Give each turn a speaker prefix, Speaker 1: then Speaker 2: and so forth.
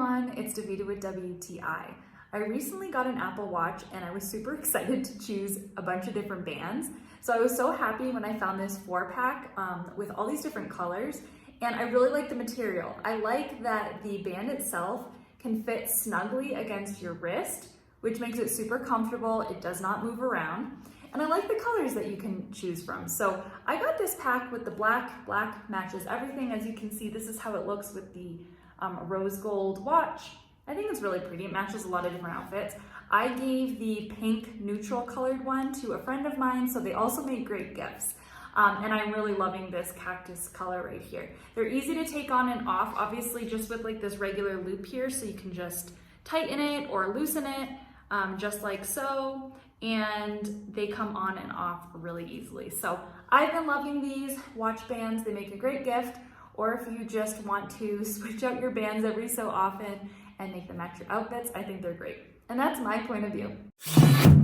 Speaker 1: everyone, it's Davida with WTI. I recently got an Apple Watch and I was super excited to choose a bunch of different bands. So I was so happy when I found this 4-pack with all these different colors, and I really like the material. I like that the band itself can fit snugly against your wrist, which makes it super comfortable. It does not move around. And I like the colors that you can choose from. So I got this pack with the black. Black matches everything. As you can see, this is how it looks with the rose gold watch. I think it's really pretty. It matches a lot of different outfits. I gave the pink neutral colored one to a friend of mine, so they also make great gifts. And I'm really loving this cactus color right here. They're easy to take on and off, obviously just with like this regular loop here, so you can just tighten it or loosen it, just like so. And they come on and off really easily. So I've been loving these watch bands. They make a great gift, or if you just want to switch out your bands every so often and make them match your outfits, I think they're great. And that's my point of view.